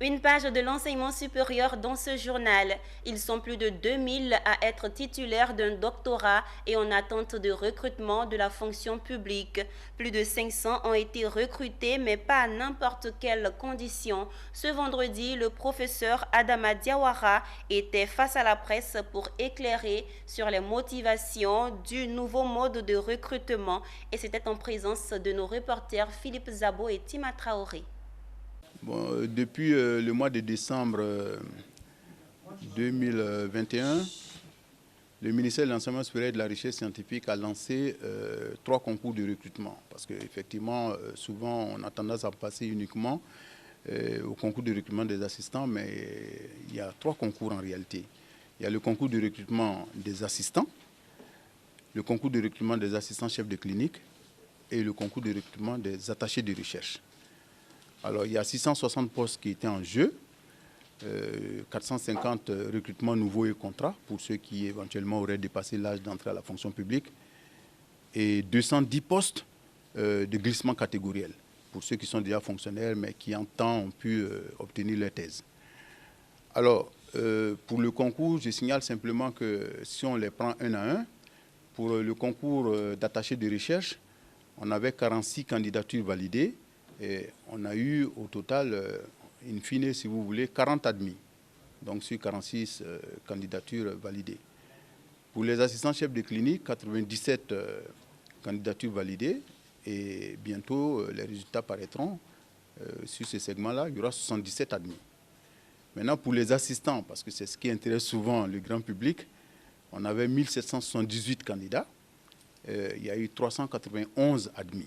Une page de l'enseignement supérieur dans ce journal. Ils sont plus de 2000 à être titulaires d'un doctorat et en attente de recrutement de la fonction publique. Plus de 500 ont été recrutés, mais pas à n'importe quelles conditions. Ce vendredi, le professeur Adama Diawara était face à la presse pour éclairer sur les motivations du nouveau mode de recrutement. Et c'était en présence de nos reporters Philippe Zabo et Tima Traoré. Bon, depuis le mois de décembre 2021, le ministère de l'Enseignement supérieur et de la Recherche scientifique a lancé 3 concours de recrutement. Parce qu'effectivement, souvent, on a tendance à passer uniquement au concours de recrutement des assistants, mais il y a 3 concours en réalité. Il y a le concours de recrutement des assistants, le concours de recrutement des assistants chefs de clinique et le concours de recrutement des attachés de recherche. Alors, il y a 660 postes qui étaient en jeu, 450 recrutements nouveaux et contrats pour ceux qui éventuellement auraient dépassé l'âge d'entrée à la fonction publique et 210 postes de glissement catégoriel pour ceux qui sont déjà fonctionnaires mais qui en temps ont pu obtenir leur thèse. Alors, pour le concours, je signale simplement que si on les prend un à un, pour le concours d'attaché de recherche, on avait 46 candidatures validées. Et on a eu au total, in fine, si vous voulez, 40 admis, donc sur 46 candidatures validées. Pour les assistants chefs de clinique, 97 candidatures validées et bientôt les résultats paraîtront sur ce segment-là, il y aura 77 admis. Maintenant, pour les assistants, parce que c'est ce qui intéresse souvent le grand public, on avait 1778 candidats, il y a eu 391 admis.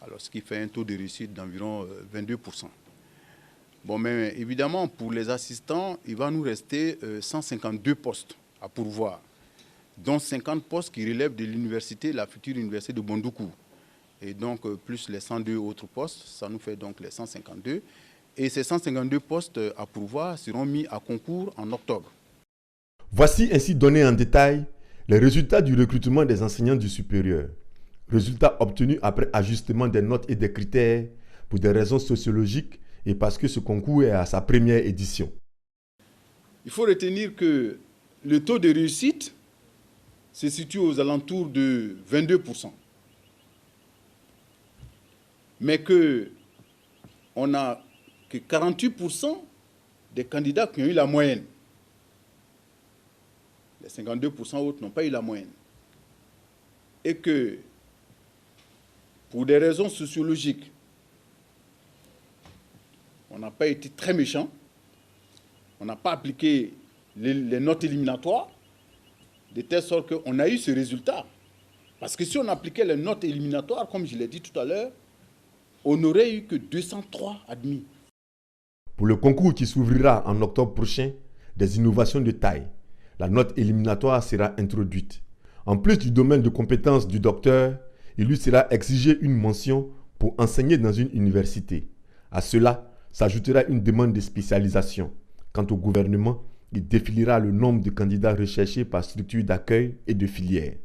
Alors, ce qui fait un taux de réussite d'environ 22%. Bon, mais évidemment, pour les assistants, il va nous rester 152 postes à pourvoir, dont 50 postes qui relèvent de l'université, la future université de Bondoukou. Et donc, plus les 102 autres postes, ça nous fait donc les 152. Et ces 152 postes à pourvoir seront mis à concours en octobre. Voici ainsi donnés en détail les résultats du recrutement des enseignants du supérieur. Résultats obtenus après ajustement des notes et des critères pour des raisons sociologiques et parce que ce concours est à sa première édition. Il faut retenir que le taux de réussite se situe aux alentours de 22%. Mais qu'on n'a que 48% des candidats qui ont eu la moyenne. Les 52% autres n'ont pas eu la moyenne. Et que pour des raisons sociologiques, on n'a pas été très méchant, on n'a pas appliqué les notes éliminatoires, de telle sorte qu'on a eu ce résultat. Parce que si on appliquait les notes éliminatoires, comme je l'ai dit tout à l'heure, on n'aurait eu que 203 admis. Pour le concours qui s'ouvrira en octobre prochain, des innovations de taille. La note éliminatoire sera introduite. En plus du domaine de compétences du docteur, il lui sera exigé une mention pour enseigner dans une université. À cela s'ajoutera une demande de spécialisation. Quant au gouvernement, il défilera le nombre de candidats recherchés par structure d'accueil et de filière.